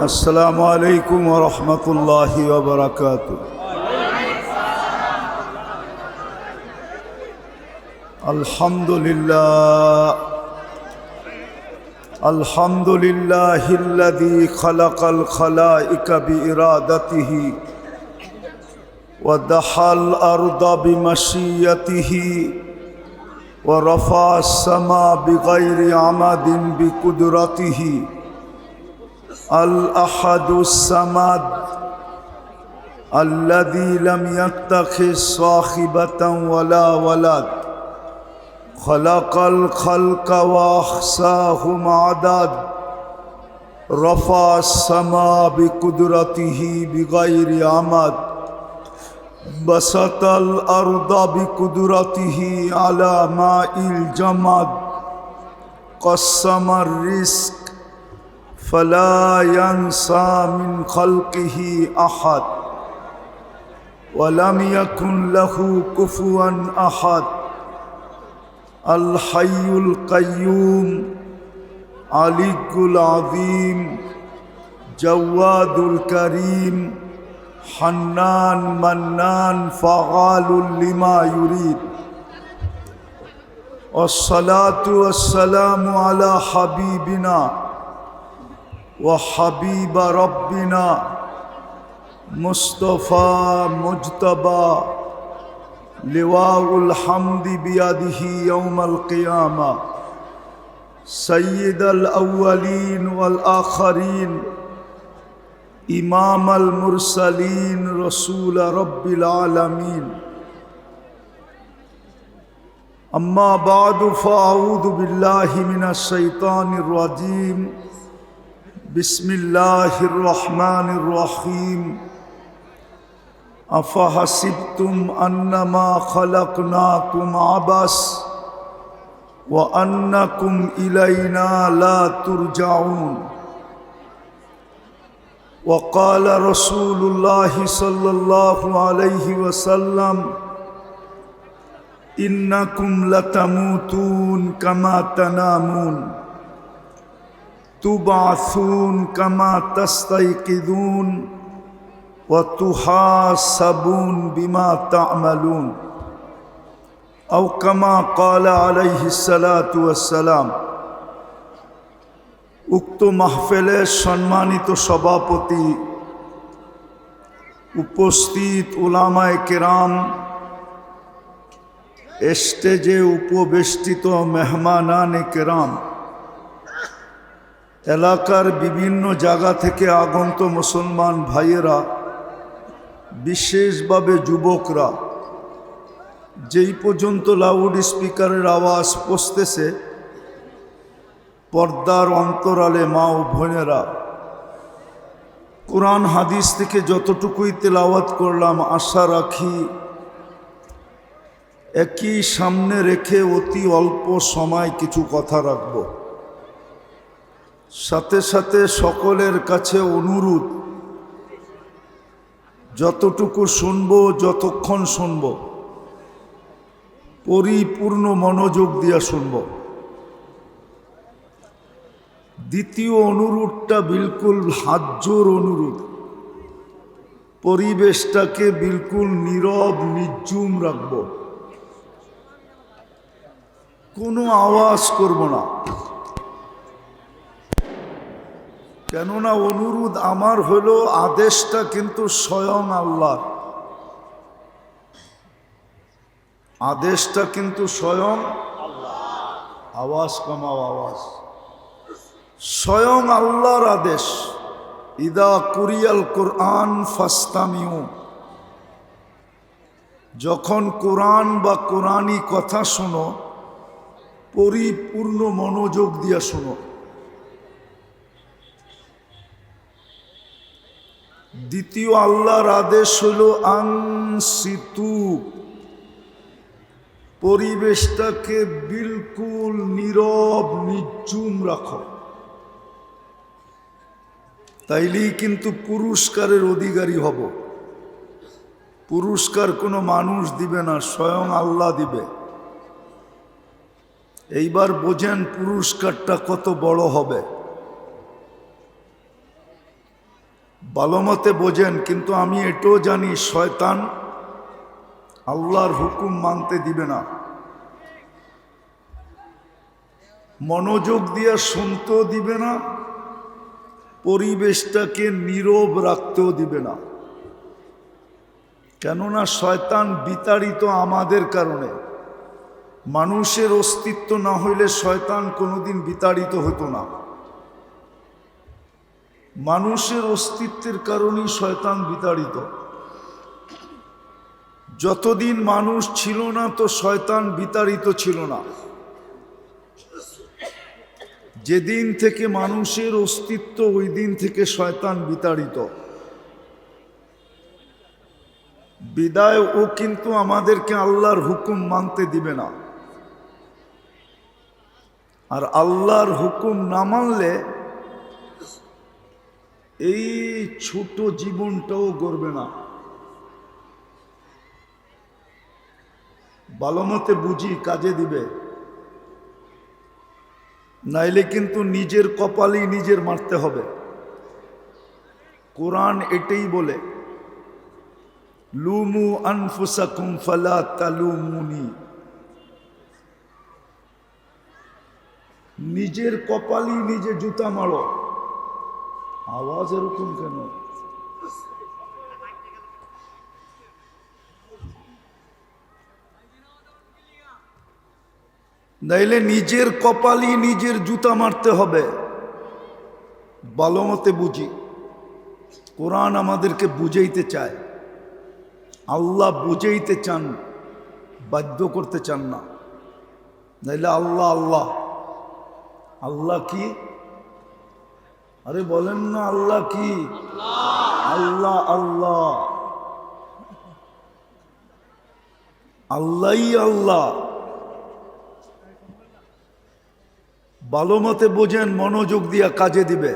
السلام عليكم ورحمة الله وبركاته. الحمد لله الذي خلق الخلائق بإرادته ودحى الأرض بمشيته ورفع السماء بغير عمد بقدرته. الأحد الصمد الذي لم يتخذ صاحبة ولا ولد خلق الخلق وأحصاهم عدد رفع السماء بقدرته بغير عمد بسط الأرض بقدرته على ماء الجمد قسم الرزق فلا ينسى من خلقه أحد ولم يكن له كفوا أحد. الحي القيوم علي العظيم جواد الكريم حنان منان فعال لما يريد. والصلاة والسلام على حبيبنا وحبيب ربنا مصطفى مجتبى لواء الحمد بيده يوم القيامة سيد الأولين والآخرين إمام المرسلين رسول رب العالمين. أما بعد فأعوذ بالله من الشيطان الرجيم. بسم الله الرحمن الرحيم. أفحسبتم أنما خلقناكم عبث وأنكم إلينا لا ترجعون. وقال رسول الله صلى الله عليه وسلم إنكم لتموتون كما تنامون تبعثون كما تستيقظون وتحاسبون بما تعملون أو كما قال عليه الصلاة والسلام. উক্ত মাহফিলের সম্মানিত সভাপতি, উপস্থিত উলামায়ে কেরাম, স্টেজে উপবেষ্টিত মেহমানানে কেরাম, এলাকার বিভিন্ন জায়গা থেকে আগত মুসলমান ভাইয়েরা, বিশেষভাবে যুবকরা, যেই পর্যন্ত লাউড স্পিকারের আওয়াজ পৌঁছতেছে, পর্দার অন্তরালে মা ও বোনেরা, কোরআন হাদিস থেকে যতটুকুই তেলাওয়াত করলাম আশা রাখি একই সামনে রেখে অতি অল্প সময় কিছু কথা রাখব। সাথে সাথে সকলের কাছে অনুরোধ, যতটুকু শুনব, যতক্ষণ শুনব, পরিপূর্ণ মনোযোগ দিয়ে শুনব। দ্বিতীয় অনুরোধটা বিলকুল হাতজোড় অনুরোধ, পরিবেশটাকে বিলকুল নীরব নির্জুম রাখব, কোনো আওয়াজ করব না। কেননা অনুরোধ আমার হলো, আদেশটা কিন্তু স্বয়ং আল্লাহ, আদেশটা কিন্তু স্বয়ং আওয়াজ কমাও, আওয়াজ স্বয়ং আল্লাহর আদেশ। ইদা কুরিয়াল কোরআন ফাস্তামিউ, যখন কোরআন বা কোরআনী কথা শোনো পরিপূর্ণ মনোযোগ দিয়া শোনো। দ্বিতীয় আল্লাহর আদেশ হল আনসিতু, পরিবেশটাকে বিলকুল নীরব নির্জুম রাখো। তাইলেই কিন্তু পুরস্কারের অধিকারী হব। পুরস্কার কোনো মানুষ দিবে না, স্বয়ং আল্লাহ দিবে। এইবার বোঝেন পুরস্কারটা কত বড় হবে। ভালো মতে বোঝেন, কিন্তু আমি এটাও জানি শয়তান আল্লাহর হুকুম মানতে দিবে না, মনোযোগ দিয়ে শুনতেও দিবে না, পরিবেশটাকে নীরব রাখতেও দিবে না। কেননা শয়তান বিতাড়িত আমাদের কারণে। মানুষের অস্তিত্ব না হইলে শয়তান কোনোদিন বিতাড়িত হতো না। মানুষের অস্তিত্বের কারণেই শয়তান বিতাড়িত। যতদিন মানুষ ছিল না তো শয়তান বিতাড়িত ছিল না। যেদিন থেকে মানুষের অস্তিত্ব ওই দিন থেকে শয়তান বিতাড়িত। বিদায় ও কিন্তু আমাদেরকে আল্লাহর হুকুম মানতে দিবে না, আর আল্লাহর হুকুম না মানলে এই ছোট জীবনটাও গড়বে না। ভালো মতে বুঝি কাজে দিবে, নাইলে কিন্তু নিজের কপালই নিজের মারতে হবে। কোরআন এটাই বলে, লুমু আনফুসাকুম ফালা তালুমুনি। নিজের কপালই নিজে জুতা মারো। আওয়াজ এরকম কেন? নাইলে নিজের কপালই নিজের জুতা মারতে হবে। ভালো মতে বুঝি, কোরআন আমাদেরকে বুঝাইতে চায়, আল্লাহ বুঝাইতে চান, বাধ্য করতে চান না। নাইলে আল্লাহ আল্লাহ আল্লাহ কি? আরে বলেন না আল্লাহ কি? আল্লাহ আল্লাহ আল্লাহই আল্লাহ। ভালো মতে বোঝেন, মনোযোগ দিয়া কাজে দিবে,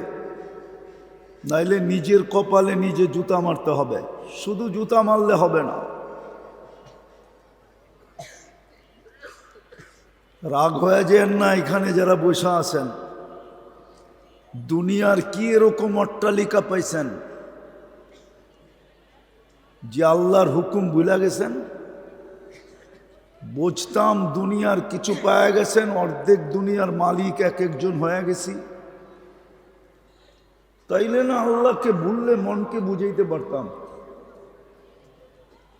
নাইলে নিজের কপালে নিজে জুতা মারতে হবে। শুধু জুতা মারলে হবে না। রাগ হয়ে যেন না এখানে যারা বসে আছেন। দুনিয়ার কি এরকম অট্টালিকা পাইছেন যে আল্লাহর হুকুম ভুলে গেছেন? বুঝতাম দুনিয়ার কিছু পাওয়া গেছেন, অর্ধেক দুনিয়ার মালিক এক একজন হয়ে গেছি। তাইলে না আল্লাহকে ভুললে মনকে বুঝাইতে পারতাম।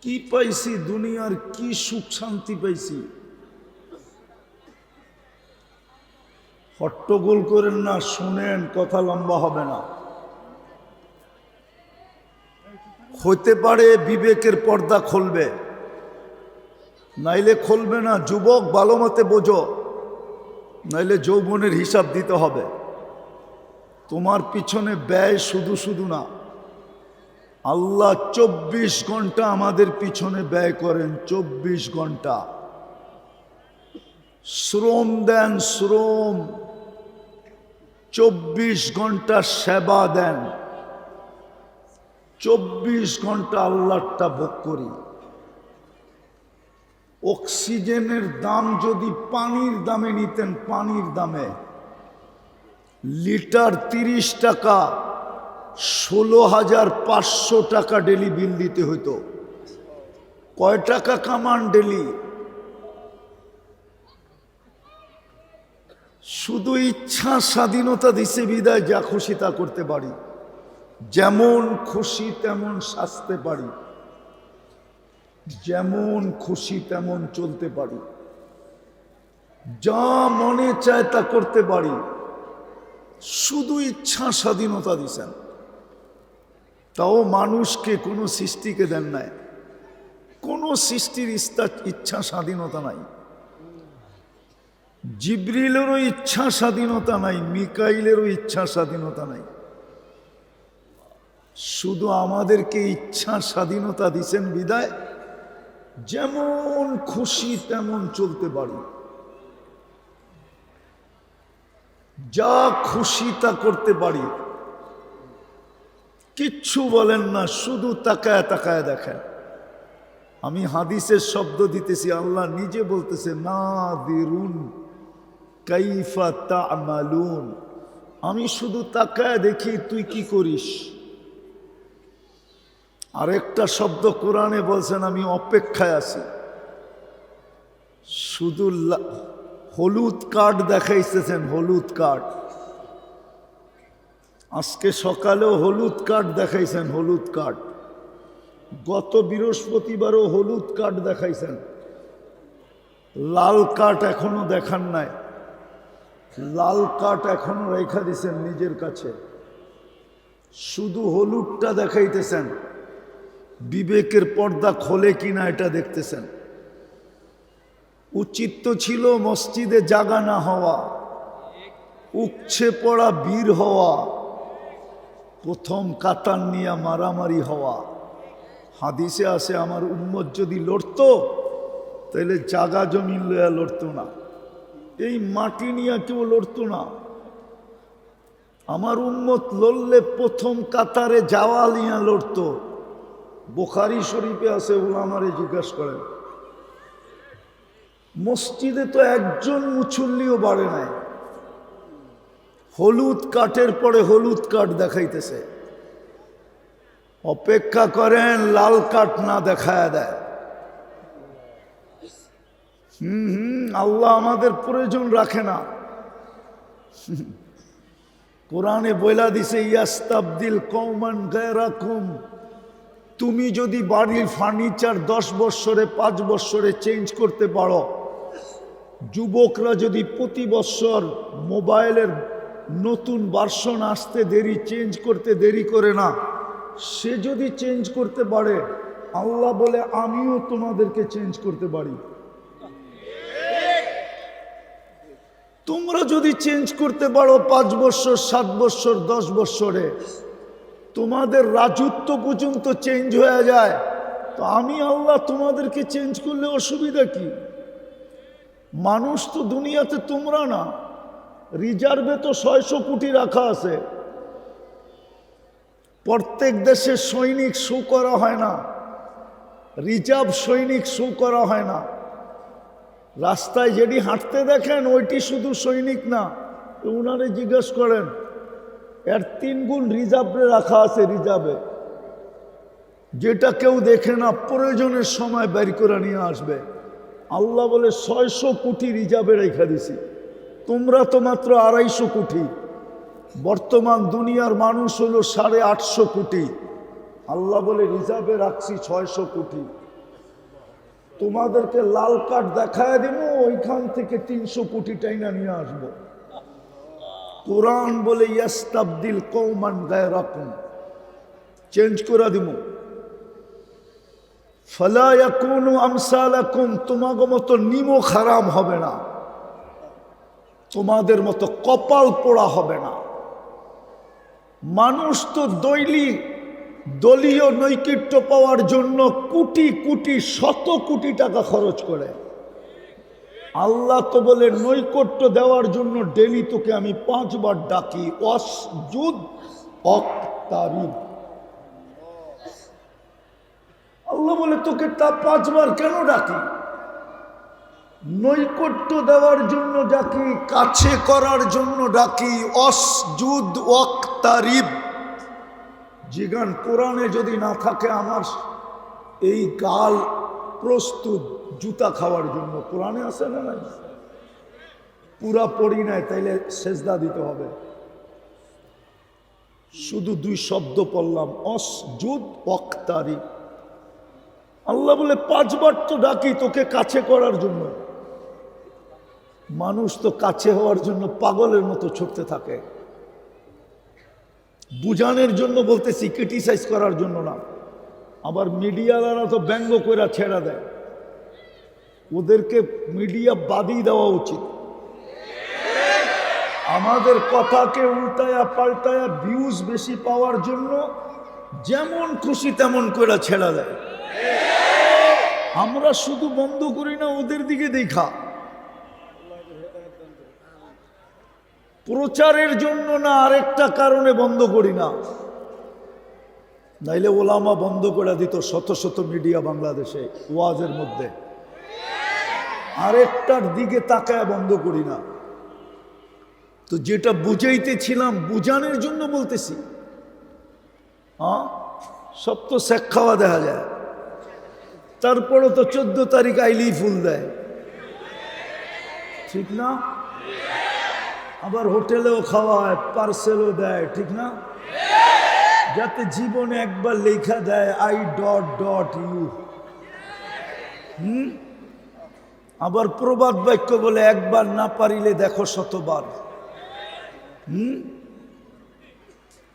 কি পাইছি দুনিয়ার, কি সুখ শান্তি পাইছি। হট্টগোল করেন না, শুনেন, কথা লম্বা হবে না। হইতে পারে বিবেকের পর্দা খুলবে, নাইলে খুলবে না। যুবক ভালো মতে বোঝো, নাইলে যৌবনের হিসাব দিতে হবে। তোমার পিছনে ব্যয় শুধু শুধু না, আল্লাহ 24 ঘন্টা আমাদের পিছনে ব্যয় করেন। 24 ঘন্টা শ্রম দেন, শ্রম। 24 ঘন্টা সেবা দেন, 24 ঘন্টা আল্লাহটা ভোগ করি। অক্সিজেনের দাম যদি পানির দামে নিতেন, পানির দামে লিটার 30 টাকা, 16,500 টাকা ডেলি বিল দিতে হতো। কয় টাকা কামান ডেলি? শুধু ইচ্ছা স্বাধীনতা দিছে বিদায় যা খুশি তা করতে পারি, যেমন খুশি তেমন সাজতে পারি, যেমন খুশি তেমন চলতে পারি, যা মনে চায় তা করতে পারি। শুধু ইচ্ছা স্বাধীনতা দিছেন, তাও মানুষকে, কোনো সৃষ্টিকে দেন নাই। কোনো সৃষ্টির ইচ্ছা স্বাধীনতা নাই। জিবরিলেরও ইচ্ছা স্বাধীনতা নাই, মিকাইলেরও ইচ্ছা স্বাধীনতা নাই। শুধু আমাদেরকে ইচ্ছা স্বাধীনতা দিছেন বিদায় যেমন খুশি তেমন চলতে পারি, যা খুশি তা করতে পারি। কিচ্ছু বলেন না, শুধু তাকায় তাকায় দেখেন। আমি হাদিসের শব্দ দিতেছি, আল্লাহ নিজে বলতেছে নাদিরুন কাইফা তা'মালুন। আমি শুধু তাকায় দেখি তুই কি করিস। আরেকটা শব্দ কোরআনে বলছেন, আমি অপেক্ষায় আছি। শুধু হলুদ কার্ড দেখাইতেছেন, হলুদ কার্ড। আজকে সকালেও হলুদ কার্ড দেখাইছেন, হলুদ কার্ড। গত বৃহস্পতিবারও হলুদ কার্ড দেখাইছেন, লাল কার্ড এখনো দেখান নাই। লাল কার্ড এখনো রেখা দিছেন নিজের কাছে, শুধু হলুদটা দেখাইতেছেন। বিবেকের পর্দা খোলে কিনা এটা দেখতেছেন। উচিত তো ছিল মসজিদে জাগা না হওয়া, উপচে পড়া বীর হওয়া, প্রথম কাতার নিয়ে মারামারি হওয়া। হাদিসে আছে, আমার উম্মত যদি লড়তো তাহলে জাগা জমিন লইয়া লড়তো না, এই মাটি নিয়ে কেউ লড়তো না। আমার উম্মত লড়লে প্রথম কাতারে যাওয়া নিয়ে লড়তো। বুখারী শরীফে আছে, উলামারে জিজ্ঞাসা করেন। মসজিদে তো একজন মুসল্লিও বাড়ে নাই। হলুদ কাঠের পরে হলুদ কাঠ দেখাইতেছে। অপেক্ষা করেন লাল কাঠ না দেখায় দেয়। আল্লাহ আমাদের প্রয়োজন রাখে না। কোরআনে বইলা দিছে, ইয়াস্তাবদিল কওমান গায়রাকুম। তুমি যদি বাড়ির ফার্নিচার 10 বৎসরে 5 বৎসরে চেঞ্জ করতে পারো, যুবকরা যদি প্রতি বৎসর মোবাইলের নতুন ভার্সন আসতে দেরি, চেঞ্জ করতে দেরি করে না, সে যদি চেঞ্জ করতে পারে, আল্লাহ বলে আমিও তোমাদেরকে চেঞ্জ করতে পারি। তোমরা যদি চেঞ্জ করতে পারো 5 বৎসর 7 বৎসর 10 বৎসরে, তোমাদের রাজত্ব পর্যন্ত চেঞ্জ হয়ে যায়, তো আমি আল্লাহ তোমাদেরকে চেঞ্জ করলে অসুবিধা কি? মানুষ তো দুনিয়াতে তোমরা না। রিজার্ভে তো 600 কোটি রাখা আছে। প্রত্যেক দেশে সৈনিক শো করা হয় না, রিজার্ভ সৈনিক শো করা হয় না। রাস্তায় যেটি হাঁটতে দেখেন ওইটি শুধু সৈনিক না, ওনারে জিজ্ঞেস করেন, এর 3 গুণ রিজার্ভে রাখা আছে। রিজার্ভে যেটা কেউ দেখে না, প্রয়োজনের সময় বের করে নিয়ে আসবে। আল্লাহ বলে 600 কোটি রিজার্ভে রেখে দিছি, তোমরা তো মাত্র 250 কোটি। বর্তমান দুনিয়ার মানুষ হলো 850 কোটি। আল্লাহ বলে রিজার্ভে রাখছি 600 কোটি। তোমাদেরকে লাল কার্ড দেখায় দেব, ওইখান থেকে 300 কোটি টাইনা নিয়ে আসবো। কোরআন বলে ইয়াস্তাবদিল কওমান গায়রাকুম, চেঞ্জ করে দিব। ফালা ইয়াকুনু আমসালাকুম, তোমাদের মতো নিমক হারাম হবে না, তোমাদের মতো কপাল পোড়া হবে না। মানুষ তো দলীয় নৈকট্য পাওয়ার জন্য কোটি কোটি 100 কোটি টাকা খরচ করে। আল্লাহ তো বলে নৈকট্য দেওয়ার জন্য ডেলি তোকে আমি 5 বার ডাকি, ওয়াসজুদ ওয়াক্তারিব। আল্লাহ বলে তোকে তা 5 বার কেন ডাকি? নৈকট্য দেওয়ার জন্য ডাকি, কাছে করার জন্য ডাকি। ওয়াসজুদ ওয়াক্তারিব জিগান কোরআনে যদি না থাকে, আমার এই গাল প্রস্তুত জুতা খাওয়ার জন্য। কোরআনে আছে না নাই? পুরা পড়ি নাই, তাইলে সেজদা দিতে হবে। শুধু 2 শব্দ পড়লাম, ওয়াসজুদ ওয়াক্তারিব। আল্লাহ বলে 5 বার তো ডাকি তোকে কাছে করার জন্য। মানুষ তো কাছে হওয়ার জন্য পাগলের মতো ছুটতে থাকে। বুঝানোর জন্য বলতেছি, ক্রিটিসাইজ করার জন্য না। আবার মিডিয়াওয়ালা তো ব্যঙ্গ করে ছেড়া দেয়, ওদেরকে মিডিয়া বাদই দেওয়া উচিত। আমাদের কথাকে উল্টায়া পাল্টায়া ভিউজ বেশি পাওয়ার জন্য যেমন খুশি তেমন করে ছেড়া দেয়। আমরা শুধু বন্ধ করি না, ওদের দিকে দেখা। প্রচারের জন্য না, আরেকটা কারণে বন্ধ করি না, নাইলে ওলামা বন্ধ করে দিত শত শত মিডিয়া বাংলাদেশে ওয়াজের মধ্যে। আরেকটার দিকে তাকায় বন্ধ করি না। তো যেটা বুঝাইতেছিলাম, বুঝানোর জন্য বলতেছি। সব তো শেখ খাওয়া দেখা যায়, তারপরে তো 14 তারিখ আইলেই ফুল দেয়, ঠিক না? আবার হোটেলেও খাওয়ায়, পার্সেলও দেয়, ঠিক না? যাতে জীবনে একবার লেখা দেয় I.ইউ। আবার প্রবাদ বাক্য বলে একবার না পারিলে দেখো শতবার।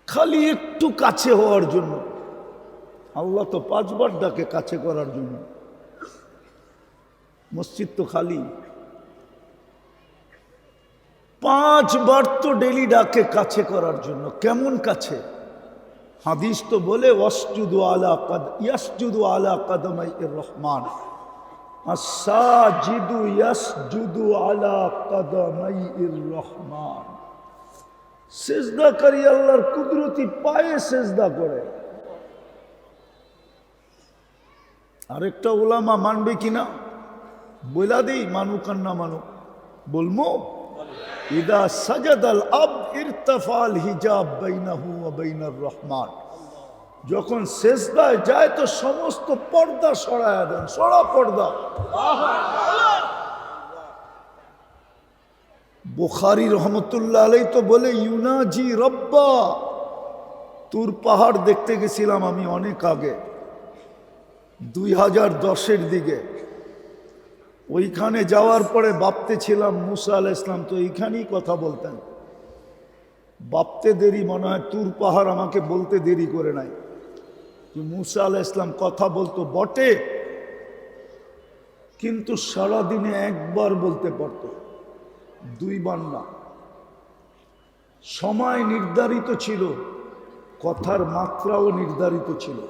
খালি একটু কাছে হওয়ার জন্য। আল্লাহ তো 5 বার ডাকে কাছে করার জন্য, মসজিদ তো খালি। 5 বার তো ডেলি ডাকে কাছে করার জন্য। কেমন কাছে? হাদিস তো বলে ইয়াসজুদু আলা কাদামাইর রহমান, আস-সাজিদু ইয়াসজুদু আলা কাদামাইর রহমান। সিজদাকারী আল্লাহর কুদরতি পায়ে সিজদা করে। আরেকটা উলামা মানবে কিনা বইলা দেই, মানুক আর না মানুক বলবো। ইদা সাজাদাল আবদ ইরতাফাল হিজাব বাইনাহু ওয়া বাইনার রহমান। যখন সিজদায় যায় তো সমস্ত পর্দা সরায়া দেন, সরা পর্দা। বুখারী রহমতুল্লাহ আলাইহি তো বলে ইউনাজি রব্বা। তুর পাহাড় দেখতে গেছিলাম আমি অনেক আগে, 2010-এর দিকে। ওইখানে যাওয়ার পরে ভাবতে ছিলাম মুসা আলাইহিস সালাম তো এইখানেই কথা বলতেন। ভাবতে দেরি, মনে হয় তুর পাহাড় আমাকে বলতে দেরি করে নাই যে মুসা আলাইহিস সালাম কথা বলতো বটে, কিন্তু সারাদিনে একবার বলতে পারত, 2 বার না। সময় নির্ধারিত ছিল, কথার মাত্রাও নির্ধারিত ছিল।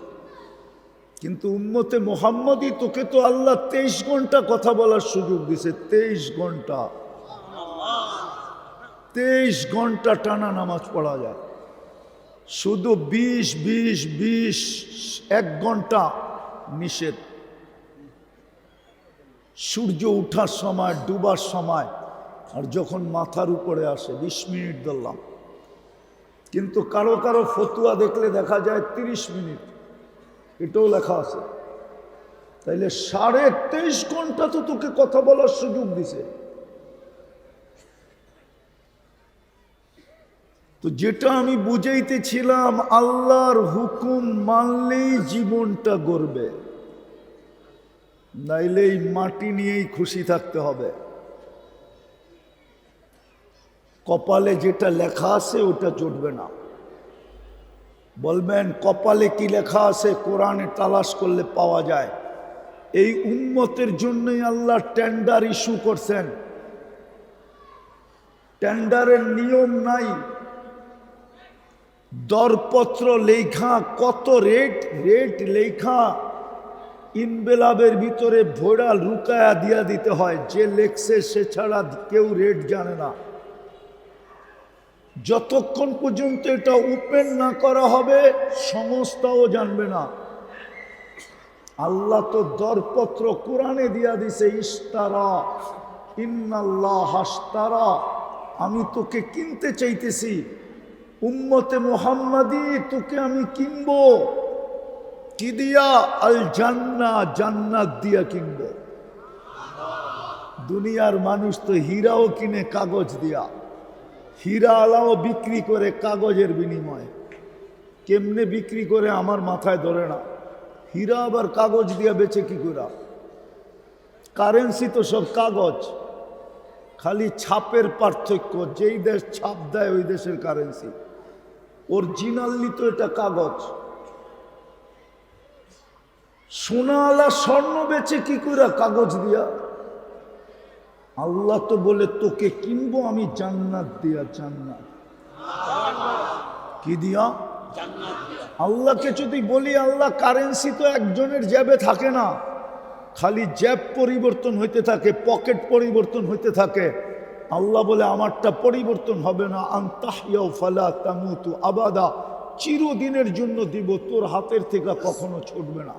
কিন্তু উম্মতে মুহাম্মদী, তোকে তো আল্লাহ 23 ঘন্টা কথা বলার সুযোগ দিছে। 23 ঘন্টা, 23 ঘন্টা টানা নামাজ পড়া যায়। শুধু 20 1 ঘন্টা নিষেধ। সূর্য উঠার সময়, ডুবার সময়, আর যখন মাথার উপরে আসে 20 মিনিট ধরলাম। কিন্তু কারো কারো ফতুয়া দেখলে দেখা যায় 30 মিনিট, এটাও লেখা আছে। তাইলে 23.5 ঘন্টা তো তোকে কথা বলার সুযোগ দিছে। তো যেটা আমি বুঝাইতেছিলাম, আল্লাহর হুকুম মানলেই জীবনটা গড়বে, নাইলে এই মাটি নিয়েই খুশি থাকতে হবে। কপালে যেটা লেখা আছে ওটা জুটবে না। বলবেন কপালে কি লেখা আছে? কোরআনে তালাশ করলে পাওয়া যায়। এই উম্মতের জন্যই আল্লাহ টেন্ডার ইস্যু করছেন। টেন্ডারের নিয়ম নাই, দরপত্র লেখা, কত রেট লেখা ইনবেলাবের ভিতরে ভোড়া লুকায়া দিয়া দিতে হয়। যে লেখছে সে ছাড়া কেউ রেট জানে না। যতক্ষণ পর্যন্ত এটা ওপেন না করা হবে সংস্থাও জানবে না। আল্লাহ তো দরপত্র কোরআনে দিয়া দিছে, ইশতারা ইন্নাল্লাহ আশতারা। আমি তোকে কিনতে চাইতেছি, উম্মতে মুহাম্মাদি, তোকে আমি কিনবো। কি দিয়া? আল জান্নাহ, জান্নাত দিয়া কিনবো। দুনিয়ার মানুষ তো হীরাও কিনে কাগজ দিয়া, হীরা আলাও বিক্রি করে কাগজের বিনিময়ে। কেমনে বিক্রি করে আমার মাথায় ধরে না। হীরা আবার কাগজ দিয়া বেচে কি করে? কারেন্সি তো সব কাগজ, খালি ছাপের পার্থক্য। যেই দেশ ছাপ দেয় ওই দেশের কারেন্সি। অরিজিনালি তো এটা কাগজ। সোনা আলা স্বর্ণ বেচে কি করে? কাগজ দিয়া। আল্লাহ তো বলে তোকে কিনবো আমি জান্নাত দিয়া। জান্নাত কি দিয়া? আল্লাহকে যদি বলি, আল্লাহ কারেন্সি তো একজনের জ্যাবে থাকে না, খালি জ্যাব পরিবর্তন হইতে থাকে, পকেট পরিবর্তন হইতে থাকে। আল্লাহ বলে আমারটা পরিবর্তন হবে না। আনতাহইয়াউ ফালা তামুতু আবাদা, চিরদিনের জন্য দিব, তোর হাতের থেকে কখনো ছুটবে না।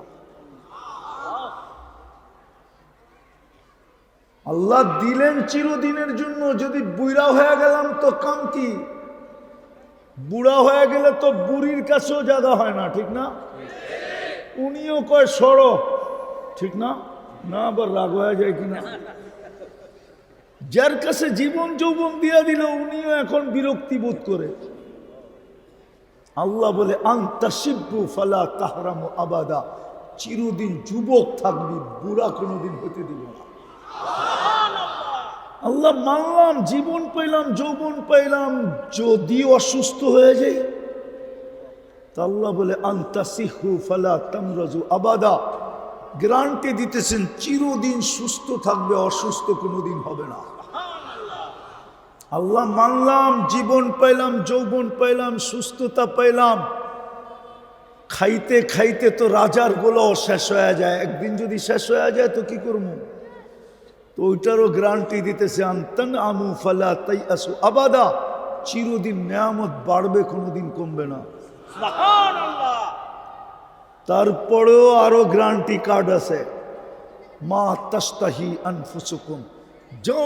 আল্লাহ দিলেন চিরদিনের জন্য। যদি বুইরা হয়ে গেলাম তো কাম কি? বুড়া হয়ে গেলে তো বুড়ির কাছেও জায়গা হয় না, ঠিক না? উনিও কয় সরো, ঠিক না? না আবার রাগ হয়ে যায় কিনা? যার কাছে জীবন যৌবন দিয়া দিল উনিও এখন বিরক্তি বোধ করে। আল্লাহ বলে আনতাশিব্বু ফালা তাহরামু আবাদা, চিরদিন যুবক থাকবি, বুড়া কোনোদিন হতে দিব না। আল্লাহ মানলাম, জীবন পাইলাম, যৌবন পাইলাম, যদি অসুস্থ হয়ে যাই তা আল্লাহ বলে আনতাসিহু ফালা তামরাজু আবাদা, গ্যারান্টি দিতেছেন চিরদিন সুস্থ থাকবে, অসুস্থ কোনোদিন হবে না। আল্লাহ মানলাম, জীবন পাইলাম, যৌবন পাইলাম, সুস্থতা পাইলাম, খাইতে খাইতে তো রাজার গোলাও শেষ হয়ে যায়, একদিন যদি শেষ হয়ে যায় তো কি করবো? তো ওইটারও গ্যারান্টি দিতেছে আনতান আমু ফালা তাইয়াসু আবাদা, চিরদিন নেয়ামত বাড়বে, কোনোদিন কমবে না। তারপরেও আরো গ্যারান্টি কার্ড আছে, মা তাস্তাহি আনফুসুকুম, যা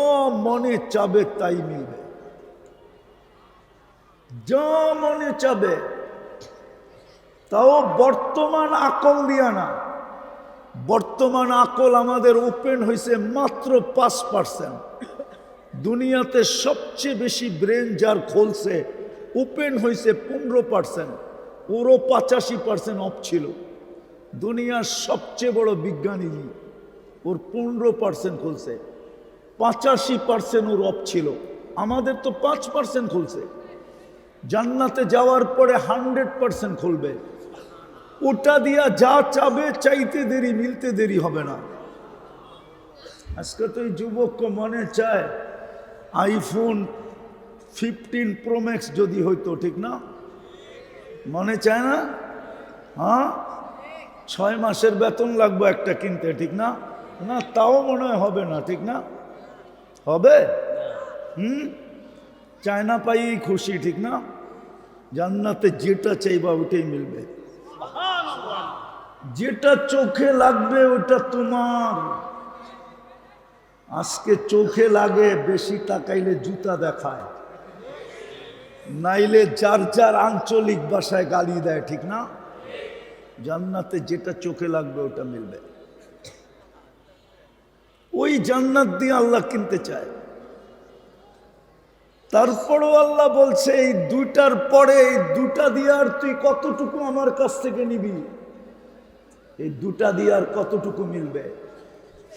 মনে চাবে তাই মিলবে, যা মনে চাবে। তাও বর্তমান আকল দিয়া না, বর্তমান আকল আমাদের ওপেন হয়েছে মাত্র 5%। দুনিয়াতে সবচেয়ে বেশি ব্রেন যার খোলছে, ওপেন হয়েছে 15%, ওরও 85% অফ ছিল। দুনিয়ার সবচেয়ে বড় বিজ্ঞানী, ওর 15% খুলছে, 85% ওর অফ ছিল। আমাদের তো 5% খুলছে। জান্নাতে যাওয়ার পরে 100% খুলবে। ওটা দিয়া যা চাবে, চাইতে দেরি, মিলতে দেরি হবে না। আজকে তো এই যুবক মনে চায় আইফোন 15 প্রো ম্যাক্স যদি হইতো, ঠিক না? মনে চায় না? হ্যাঁ, 6 মাসের বেতন লাগবে একটা কিনতে, ঠিক না? না, তাও মনে হয় হবে না, ঠিক না? হবে? চায়না পাই খুশি, ঠিক না? জান্নাতে যেটা চাইবা ওটাই মিলবে, যেটা চোখে লাগবে ওটা তোমার। আজকে চোখে লাগে, বেশি তাকাইলে জুতা দেখায়, নাইলে যার যার আঞ্চলিক ভাষায় গালি দেয়, ঠিক না? জান্নাতে যেটা চোখে লাগবে ওটা মিলবে। ওই জান্নাত দিয়ে আল্লাহ কিনতে চায়। তারপরও আল্লাহ বলছে এই দুইটার পরে, এই দুটা দিয়ে আর তুই কতটুকু আমার কাছ থেকে নিবি? এই দুটা দিয়ে আর কতটুকু মিলবে?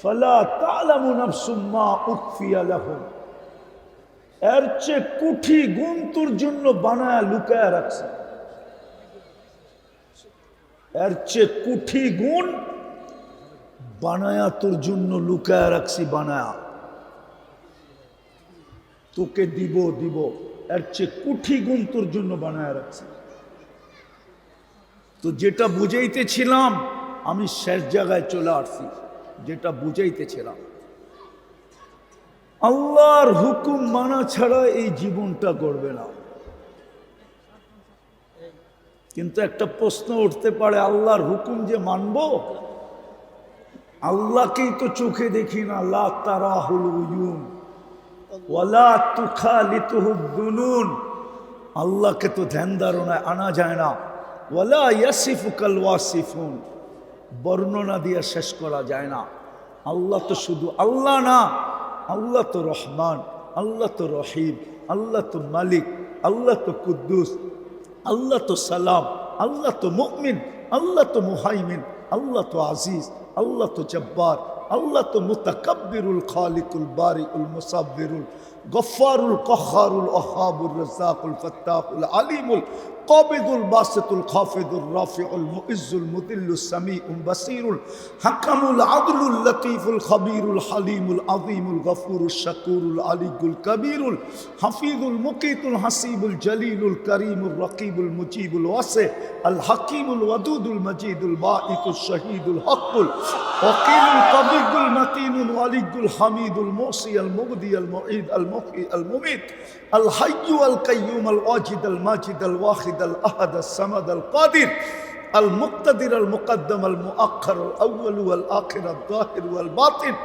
ফালা তা'লামু নাফসুম মা উখফিয়া লাহুম, এর চেয়ে কুঠি গুণ তোর জন্য বানায়া লুকায়া রাখছে, এর চেয়ে কুঠি গুণ বানায়া তোর জন্য লুকায়া রাখছি, বানায়া তোকে দিব দিব, এর চেয়ে কুঠি গুণ তোর জন্য বানায়া রাখছি। তো যেটা বুঝাইতেছিলাম, আমি শেষ জায়গায় চলে আসছি। যেটা বুঝাইতেছিলাম, আল্লাহর হুকুম মানা ছাড়া এই জীবনটা গড়বে না। কিন্তু একটা প্রশ্ন উঠতে পারে, আল্লাহর হুকুম যে মানব, আল্লাহকেই তো চোখে দেখি না, লা তারাহুল উয়ুন ওয়ালা তুখালিতুহুদ দুনুন, আল্লাহকে তো ধ্যান ধারণায় আনা যায় না। ওয়ালা ইয়াসিফুকাল ওয়াসিফুন, বর্ণনা দিয়ে শেষ করা যায় না। আল্লাহ তো শুধু আল্লাহ না, আল্লাহ তো রহমান, আল্লাহ তো রহিম, আল্লাহ তো মালিক, আল্লাহ তো কুদ্দুস, আল্লাহ তো সালাম, আল্লাহ তো মুমিন, আল্লাহ তো মুহাইমিন, আল্লাহ তো আজিজ, আল্লাহ তো জব্বার, আল্লাহ তো মুতাকাব্বিরুল খালিকুল বারিউল মুসাব্বিরুল গফফারুল কহ্হারুল ওয়াহ্হাবুর রাজ্জাকুল ফাত্তাহুল আলিমুল কাবিদুল বাসিতুল খাফিদুর রাফিউল মুইজ্জুল মুদিল্লুস সামিউল বাসিরুল হাকামুল আদলুল লতীফুল খবীরুল হালিমুল আযীমুল গফুরুশ শাকুরুল আলিয়ুল কবীরুল হাফিজুল মুকিতুল হাসিবুল জলিলুল করিমুর রকিবুল মুজিবুল ওয়াসি আল হাকিমুল ওয়াদুদুল মজিদুল বাঈতুশ শহীদুল হকুল ওয়াকিলুল কবিয়ুল মতিনুল ওয়ালিয়ুল হামিদুল মুসি আল মুবদি আল মুঈদ আল মুহয়ি আল মুমীত আল হাইয়্যু আল কাইয়্যুম আল ওয়াজিদ আল মাজিদ আল ওয়াহিদ আল আহাদ আল সামাদ আল কাদির আল মুক্তাদির আল মুকদ্দম আল মুআখ্খার আল আউয়াল ওয়াল আখির আল যাহির ওয়াল বাতিন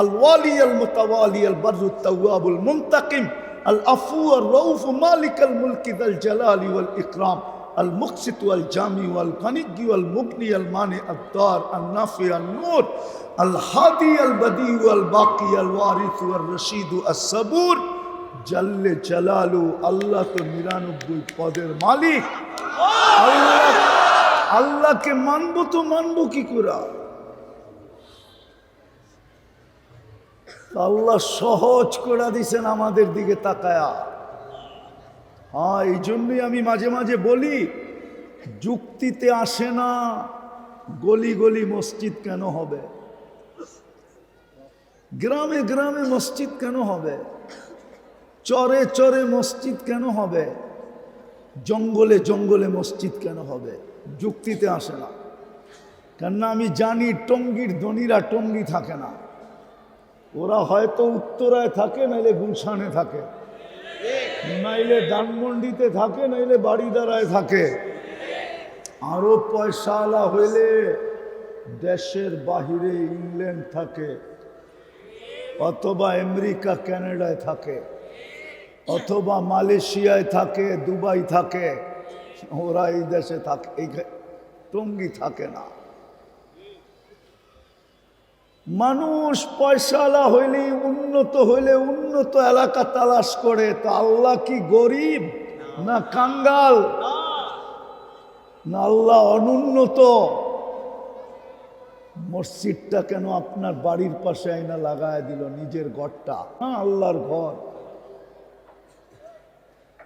আল ওয়ালি আল মুতাওয়ালি আল বাররুত তাওয়াবুল মুনতাকিম আল আফু আর রউফ মালিক আল মুলকি দাল জালালি ওয়াল ইকরাম আল মুকসিত ওয়াল জামি ওয়াল গানিয়্যু ওয়াল মুগনি আল মানি আদ-দার আন নাফি আন নূর আল হাদি আল বাদি ওয়াল বাকি আল ওয়ারিস ওয়াল রশিদ আস সাবুর জাল্লে জালালু। আল্লাহ তো 99 পদের মালিক। আল্লাহকে মানবো তো মানবো কি করে? আল্লাহ সহজ করে দিছেন আমাদের দিকে তাকায়া। হ্যাঁ, এই জন্যই আমি মাঝে মাঝে বলি, যুক্তিতে আসে না গলি গলি মসজিদ কেন হবে, গ্রামে গ্রামে মসজিদ কেন হবে, চরে চরে মসজিদ কেন হবে, জঙ্গলে জঙ্গলে মসজিদ কেন হবে? যুক্তিতে আসে না। কেননা আমি জানি টঙ্গীর ধনীরা টঙ্গী থাকে না, ওরা হয়তো উত্তরায় থাকে, নাইলে গুলশানে থাকে, নাইলে ধানমন্ডিতে থাকে, নাইলে বাড়িদারায় থাকে। আরো পয়সাওয়ালা হইলে দেশের বাহিরে ইংল্যান্ড থাকে, অথবা আমেরিকা কানাডায় থাকে, অথবা মালয়েশিয়ায় থাকে, দুবাই থাকে। ওরা এই দেশে থাকে, এই টঙ্গী থাকে না। মানুষ পয়সাওয়ালা হইলেই, উন্নত হইলে উন্নত এলাকা তালাশ করে। তো আল্লাহ কি গরিব না কাঙ্গাল? না আল্লাহ অনুন্নত? মসজিদটা কেন আপনার বাড়ির পাশে আইনা লাগায় দিল, নিজের ঘরটা? হ্যাঁ, আল্লাহর ঘর।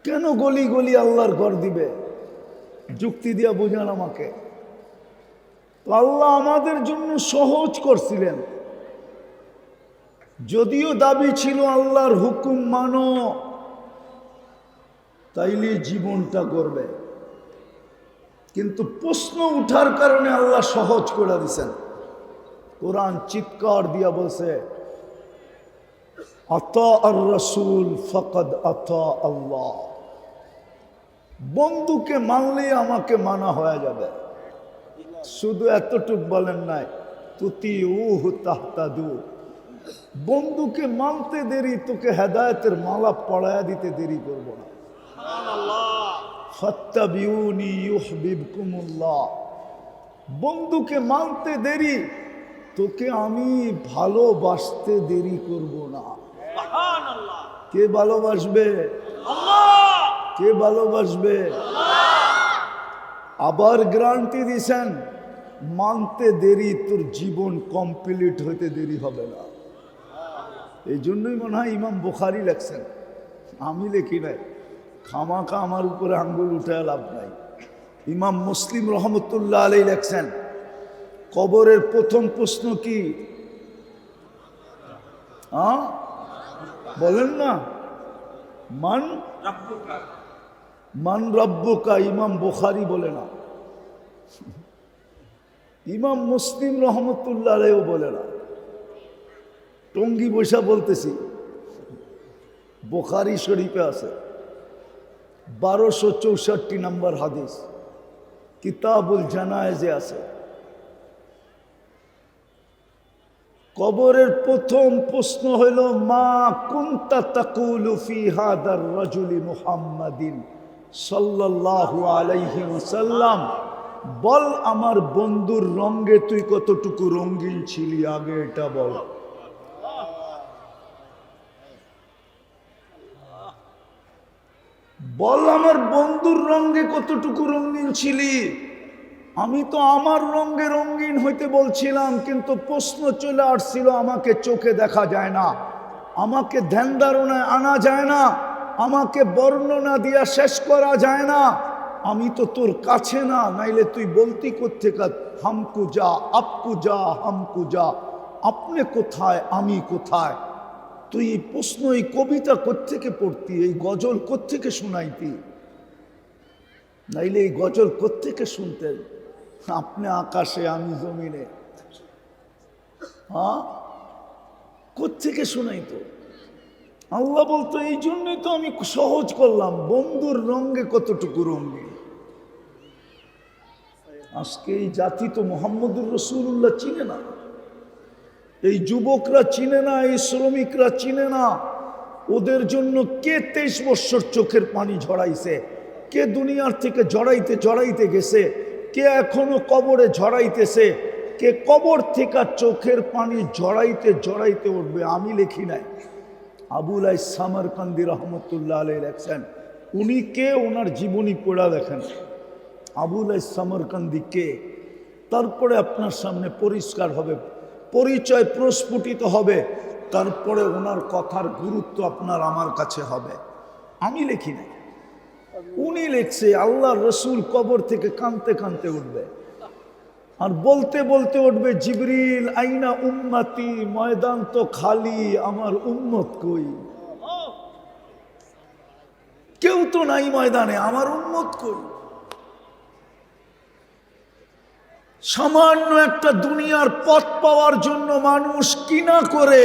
কেন গলি গলি আল্লাহর ঘর দিবে? যুক্তি দিয়া বুঝান আমাকে। আল্লাহ আমাদের জন্য সহজ করছিলেন, যদিও দাবি ছিল আল্লাহর হুকুম মানো, তাইলে জীবনটা করবে। কিন্তু প্রশ্ন উঠার কারণে আল্লাহ সহজ করে দিছেন। কোরআন চিৎকার দিয়া বলছে, আতা আর রাসূল ফাকাদ আতা আল্লাহ। বন্ধুকে মানলে আমাকে মানা হয়ে যাবে। শুধু এতটুক বলেন নাই, তুতি উহ তাহতাদু। বন্ধুকে মানতে দেরি, তোকে হেদায়েতের মালা পড়ায়া দিতে দেরি করব না। ফাত্তাবিউনি ইউহিব্বুকুমুল্লাহ। বন্ধুকে মানতে দেরি, তোকে আমি ভালোবাসতে দেরি করব না। কে ভালোবাসবে? কে ভালোবাসবে? আবার গ্যারান্টি দিছেন, মানতে দেরি, তোর জীবন কমপ্লিট হইতে দেরি হবে না। এই জন্যই মনে হয় ইমাম বুখারী লেখছেন, আমি লিখি নাই। খামাখা আমার উপরে আঙ্গুল উঠায় লাভ নাই। ইমাম মুসলিম রহমতুল্লাহ আলাইহি লেখছেন, কবরের প্রথম প্রশ্ন কি? বলেন না, মান রব্বুকা। ইমাম বুখারী বলে না, ইমাম মুসলিম রহমতুল্লাহ আলাইহিও বলে না। টঙ্গী বৈশা বলতেছি, বুখারী শরীফে আছে 1264 নম্বর হাদিস, কিতাবুল জানায়েজে আছে। কবরের প্রথম প্রশ্ন হইল, মা কুনতা তাকুলু ফি হাদার রাজুলি মুহাম্মাদিন সাল্লাল্লাহু আলাইহি ওয়াসাল্লাম। বল, আমার বন্ধুর রঙে তুই কতটুকু রঙিন ছিলি, আগে এটা বল। বল, আমার বন্ধুর রঙে কতটুকু রঙিন ছিলি। আমি তো আমার রঙে রঙিন হইতে বলছিলাম, কিন্তু প্রশ্ন চলে আসছিল, আমাকে চোখে দেখা যায় না, আমাকে ধ্যান ধারণায় আনা যায় না, আমাকে বর্ণনা দিয়া শেষ করা যায় না। আমি তো তোর কাছে না, নাইলে তুই বলতি কোত্থেকে হামকু যা, আপকু যা, হামকু যা। আপনি কোথায়, আমি কোথায়? তুই এই প্রশ্ন, এই কবিতা কোত্থেকে পড়তি, এই গজল কোত্থেকে শোনাইতি, নাইলে এই গজল কোত্থেকে শুনতেন? আপনি আকাশে, আমি জমিনে। হ্যাঁ, কোত্থেকে শোনাইতো? আল্লাহ বলতো, এই জন্যই তো আমি সহজ করলাম, বন্ধুর রঙে কতটুকু রঙিন। আজকে এই জাতি তো মুহাম্মদুর রাসূলুল্লাহ চিনে না, এই যুবকরা চিনে না, এই শ্রমিকরা চিনে না, ওদের জন্য কে 23 বছর চোখের পানি ঝরাইছে, কে দুনিয়ার থেকে জড়াইতে জড়াইতে গেছে, কে এখনো কবরে ঝরাইতেছে, কে কবর থেকে চোখের পানি জড়াইতে জড়াইতে উঠবে। আমি লিখি নাই, আবুল আইস সামরকান্দি রহমতুল্লাহ আলাইহি লেখছেন। উনি কে, ওনার জীবনী পড়া দেখেন। আবুল আইস সামরকান্দি কে, তারপরে আপনার সামনে পরিষ্কার হবে, পরিচয় প্রস্ফুটিত হবে, তারপরে ওনার কথার গুরুত্ব আপনার আমার কাছে হবে। আমি লিখি নাই, উনি লিখছে। আল্লাহ রসুল কবর থেকে কাঁদতে কাঁদতে উঠবে আর বলতে বলতে উঠবে, জিবরিল আইনা উম্মতি, ময়দান তো খালি, আমার উম্মত কই? কেউ তো নাই ময়দানে, আমার উম্মত কই? সামান্য একটা দুনিয়ার পথ পাওয়ার জন্য মানুষ কিনা করে,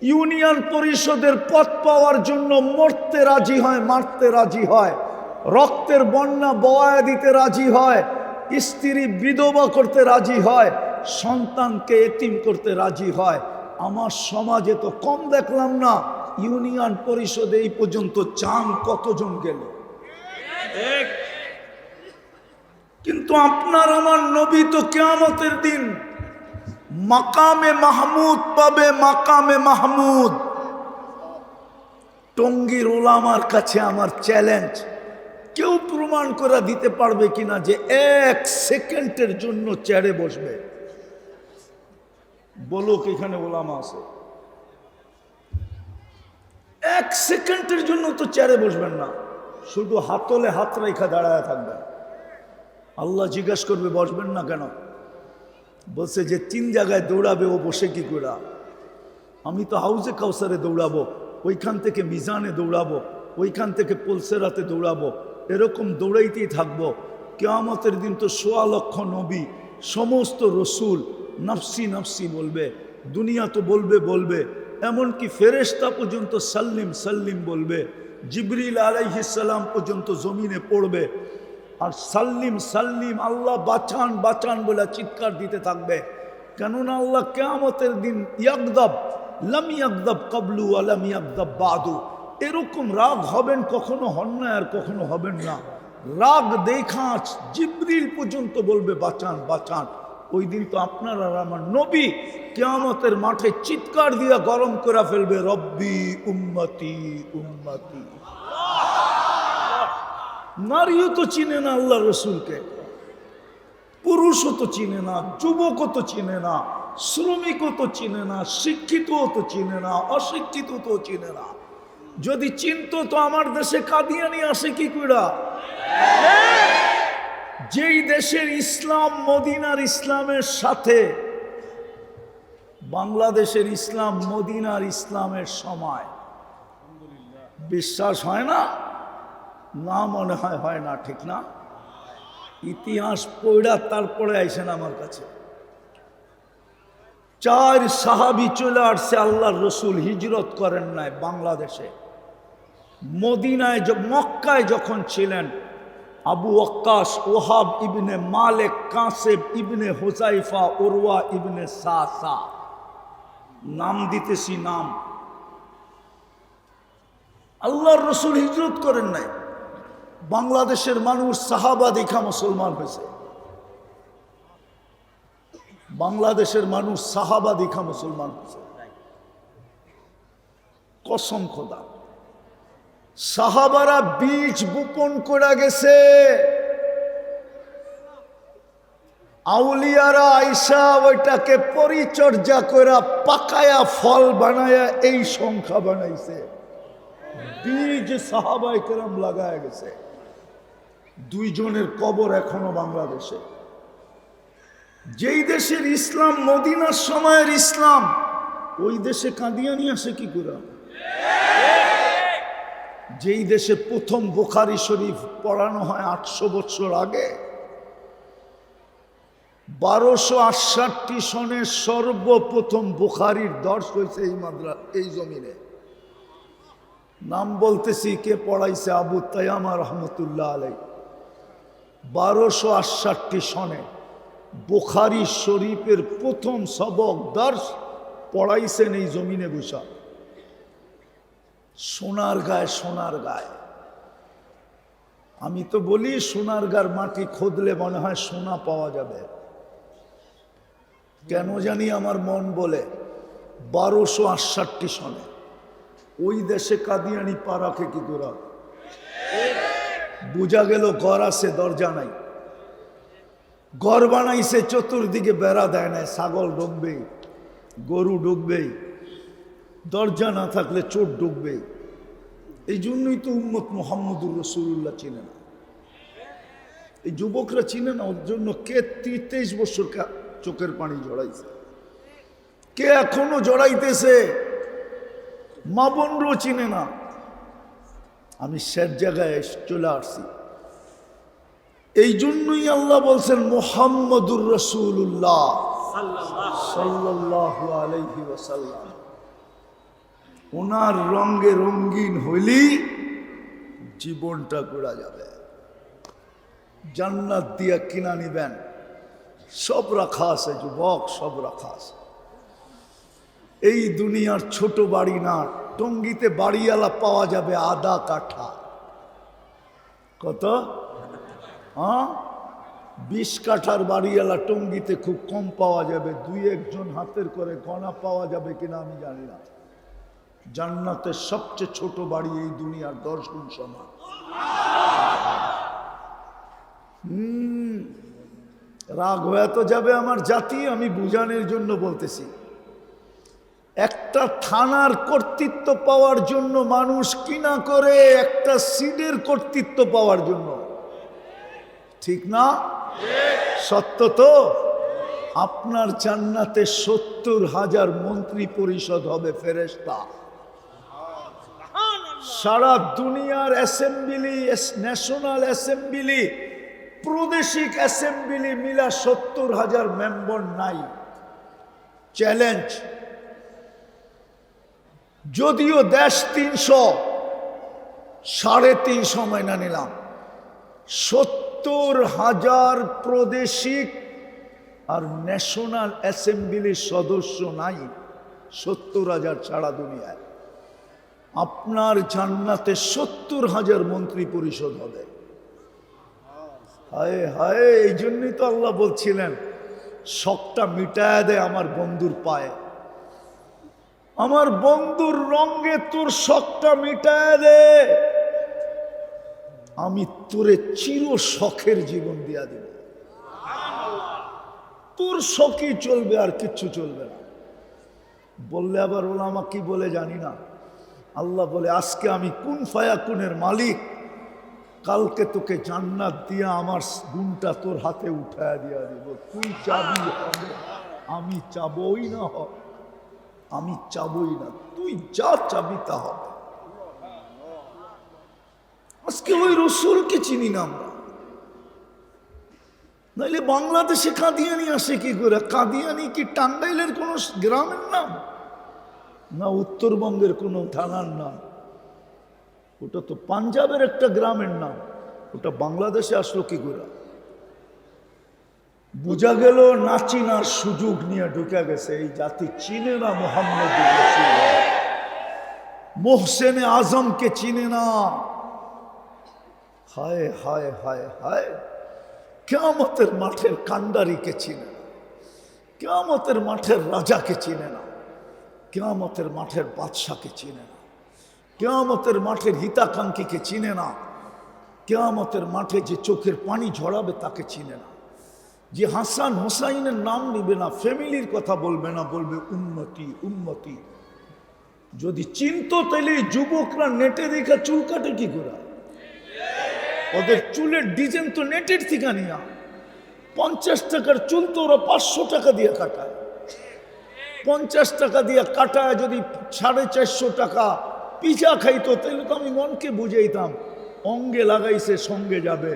ইউনিয়ন পরিষদের পদ পাওয়ার জন্য মরতে রাজি হয়, মারতে রাজি হয়, রক্তের বন্যা বওয়ায় দিতে রাজি হয়, স্ত্রী বিধবা করতে রাজি হয়, সন্তানকে এতিম করতে রাজি হয়। আমার সমাজে তো কম দেখলাম না, ইউনিয়ন পরিষদে এই পর্যন্ত চান কতজন গেল। কিন্তু আপনার আমার নবী তো কিয়ামতের দিন মাকামে মাহমুদ পাবে, মাকামে মাহমুদ। টঙ্গীর ওলামার কাছে আমার চ্যালেঞ্জ, কেউ প্রমাণ করে দিতে পারবে কিনা যে 1 সেকেন্ডের জন্য চেয়ারে বসবে? বলো, এখানে ওলামা আছে? 1 সেকেন্ডের জন্য তো চেয়ারে বসবেন না, শুধু হাতলে হাত রেখা দাঁড়ায় থাকবেন। আল্লাহ জিজ্ঞাসা করবে, বসবেন না কেন? বলছে যে 3 জায়গায় দৌড়াবে, ও বসে কি করে? আমি তো হাউজে কাউসারে দৌড়াবো, ওইখান থেকে মিজানে দৌড়াবো, ওইখান থেকে পলসেরাতে দৌড়াবো, এরকম দৌড়াইতেই থাকবো। কিয়ামতের দিন তো 1.25 লক্ষ নবী, সমস্ত রসুল নফসি নফসি বলবে, দুনিয়া তো বলবে বলবে, এমনকি ফেরেশতা পর্যন্ত সাল্লিম সাল্লিম বলবে, জিবরিল আলাইহিস সালাম পর্যন্ত জমিনে পড়বে আর সাল্লিম সাল্লিম, আল্লাহ বাঁচান বাঁচান বলে চিৎকার দিতে থাকবে। কেননা আল্লাহ কিয়ামতের দিন ইয়াকদাব, লাম ইয়াকদাব কাবলু ওয়া লাম ইয়াকদাব বাদু, এরকম রাগ হবেন, কখনো হন না আর কখনো হবেন না। রাগ দেখা জিবরিল পর্যন্ত বলবে বাঁচান বাঁচান। ওই দিন তো আপনার আর আমার নবী কিয়ামতের মাঠে চিৎকার দিয়া গরম করে ফেলবে, রব্বি উম্মতি উম্মতি। নারীও তো চিনে না আল্লাহ রসুলকে, পুরুষও তো চিনে না, যুবকও তো চিনে না, শ্রমিকও তো চিনে না, শিক্ষিতও তো চিনে না, অশিক্ষিত তো চিনে না। যদি চিনতো তো আমার দেশে কাদিয়ানি আসে কি করে? যেই দেশের ইসলাম মদিনার ইসলামের সাথে, বাংলাদেশের ইসলাম মদিনার ইসলামের সময়। বিশ্বাস হয় না? না, মনে হয় হয় না, ঠিক না? ইতিহাস পড়া তারপরে আইসেন আমার কাছে। 4 সাহাবী চলে আসছে, আল্লাহর রসুল হিজরত করেন নাই বাংলাদেশে। মদিনায় মক্কায় যখন ছিলেন, আবু ওয়াক্কাস, ওহাব ইবনে মালিক, কাসেব ইবনে হুযাইফা, উরওয়া ইবনে সাসা, নাম দিতেছি নাম। আল্লাহর রসুল হিজরত করেন নাই, বাংলাদেশের মানুষ সাহাবা দেখা মুসলমান হয়েছে। বাংলাদেশের মানুষ সাহাবা দেখা মুসলমান হয়েছে, কসম খোদা। সাহাবারা বীজ বপন করে গেছে, আউলিয়ারা আইসা ওইটাকে পরিচর্যা করে পাকায়া ফল বানায়া এই সংখ্যা বানাইছে। বীজ সাহাবায়ে কেরাম লাগায় গেছে। 2 জনের কবর এখনো বাংলাদেশে। যেই দেশের ইসলাম মদিনার সময়ের ইসলাম, ওই দেশে কাদিয়ানি আসে কি করে? যেই দেশে প্রথম বুখারী শরীফ পড়ানো হয় 800 বছর আগে, 1268 সনে সর্বপ্রথম বুখারীর দর্শ হয়েছে এই জমিনে। নাম বলতেছি, কে পড়াইছে? আবু তায়ামা রহমতুল্লাহ আলাইহি। 1268 সনে বুখারী শরীফের প্রথম সবক দর্শ পড়াইছেন এই জমিনে বসা। সোনার গায়ে, সোনার গায়ে। আমি তো বলি সোনার গার মাটি খোদলে মনে হয় সোনা পাওয়া যাবে। কেন জানি আমার মন বলে 1268 সনে ওই দেশে কাদিয়ানি পা রাখে কি করে? বুঝা গেল ঘর আছে, দরজা নাই। ঘর বানাইছে, চতুর্দিকে বেড়া দেয় না, ছাগল ঢুকবেই, গরু ঢুকবেই, দরজা না থাকলে চোর ঢুকবেই। এই জন্যই তো উম্মত মুহাম্মদুর রাসূলুল্লাহ চিনে না, এই যুবকরা চিনে না। ওর জন্য কে 23 বছর চোখের পানি জড়াইছে, কে এখনো জড়াইতেছে, মা বোনরাও চিনে না। আমি শেষ জায়গায় চলে আসছি। এই জন্যই আল্লাহ বলছেন মুহাম্মদুর রাসূলুল্লাহ সাল্লাল্লাহু আলাইহি ওয়াসাল্লাম। ওনার রঙে রঙিন হইলেই জীবনটা ঘোরা যাবে। জান্নাত দিয়া কিনা নিবেন, সব রাখা আছে যুবক, সব রাখা আছে। এই দুনিয়ার ছোট বাড়ি না, টঙ্গিতে বাড়িওয়ালা পাওয়া যাবে আধা কাঠা। কত? 20 কাঠার বাড়িওয়ালা টঙ্গিতে খুব কম পাওয়া যাবে, 2-1 হাতের করে গণা পাওয়া যাবে কিনা আমি জানি না। জান্নাতের সবচেয়ে ছোট বাড়ি এই দুনিয়ার 10 গুণ সমান। রাগ হয়ে তো যাবে আমার জাতি, আমি বুঝানোর জন্য বলতেছি। একটা থানার কর্তৃত্ব পাওয়ার জন্য মানুষ কিনা করে একটা সিডের কর্তৃত্ব পাওয়ার জন্য, ঠিক না? সত্য তো? আপনার জান্নাতে 70,000 মন্ত্রী পরিষদ হবে, ফেরেশতা। সারা দুনিয়ার অ্যাসেম্বলি, ন্যাশনাল অ্যাসেম্বলি, প্রাদেশিক অ্যাসেম্বলি মিলা 70,000 মেম্বার নাই। চ্যালেঞ্জ। যদিও দেশ 300, 350 মাইনা নিলাম, 70,000 প্রাদেশিক আর ন্যাশনাল অ্যাসেম্বলির সদস্য নাই, 70,000 সারা দুনিয়ায়। আপনার জান্নাতে 70,000 মন্ত্রী পরিষদ হবে। হায় হায়, এই জন্যই তো আল্লাহ বলছিলেন শখটা মিটায় দে আমার বন্ধুর পায়ে। আমার বন্ধুর রঙে তোর শখটা মিটায় দে, আমি তোরে চির শখের জীবন দিয়া দেব। তোর শখই চলবে, আর কিচ্ছু চলবে না। বললে আবার ওলামা কি বলে জানি না। আল্লাহ বলে আজকে আমি কুন ফায়াকুনের মালিক, কালকে তোকে জান্নাত দিয়া আমার গুণটা তোর হাতে উঠায় দিয়া দিব। তুই চাবি হবে, আমি চাবই না, আমি চাবই না, তুই যা চাবি তা হবে। আজকে ওই রসুলকে চিনি না আমরা। নাইলে বাংলাদেশে কাদিয়ানি আসে কি করে? কাদিয়ানি কি টাঙ্গাইলের কোন গ্রামের নাম না উত্তরবঙ্গের কোন থানার নাম? ওটা তো পাঞ্জাবের একটা গ্রামের নাম। ওটা বাংলাদেশে আসলো কি করে? বোঝা গেল না চিনার সুযোগ নিয়ে ঢুকে গেছে। এই জাতি চিনে না মুহাম্মদ রাসূলুল্লাহ, মোহসেনে আজমকে চিনে না। হায় হায় হায় হায়, কিয়ামতের মাঠের কান্ডারিকে চিনে না, কিয়ামতের মাঠের রাজাকে চিনে না, কিয়ামতের মাঠের বাদশাকে চিনে না, কিয়ামতের মাঠের হিতাকাঙ্ক্ষীকে চিনে না, কিয়ামতের মাঠে যে চোখের পানি ঝরাবে তাকে চিনে না, যে হাসান হোসাইনের নাম নিবে না, ফ্যামিলির কথা বলবে না, বলবে উম্মতি উম্মতি। যদি চিনতো তাহলে যুবকরা নেটে দেখা চুল কাটে কি করে? ওদের চুলের ডিজাইন তো নেটের থেকে নিয়া। 50 টাকার চুল তো ওরা 500 টাকা দিয়ে কাটায়। 50 টাকা দিয়ে কাটায় যদি 450 টাকা পিজা খাইতো তাহলে তো আমি মনকে বুঝাইতাম অঙ্গে লাগাইছে সঙ্গে যাবে।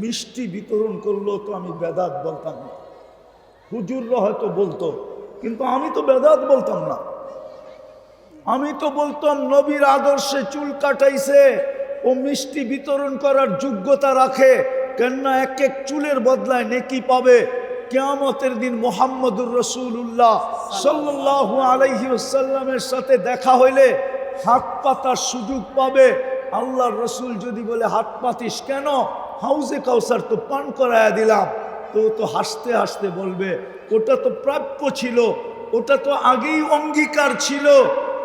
মিষ্টি বিতরণ করলো তো আমি বেদাত বলতাম না, হুজুররা হয়তো বলতো, কিন্তু আমি তো বেদাত বলতাম না। আমি তো বলতাম নবীর আদর্শে চুল কাটাইছে, ও মিষ্টি বিতরণ করার যোগ্যতা রাখে, কেননা এক এক চুলের বদলায় নেকি পাবে। কিয়ামতের দিন মুহাম্মদুর রাসূলুল্লাহ সাল্লাল্লাহু আলাইহি ওয়াসাল্লামের সাথে দেখা হইলে হাত পাতার সুযোগ পাবে। আল্লাহর রসুল যদি বলে হাত পাতিস কেন, হাউজে কাউসার তো পান করায়া দিলাম, তো তো হাসতে হাসতে বলবে ওটা তো প্রাপ্য ছিল, ওটা তো আগেই অঙ্গীকার ছিল,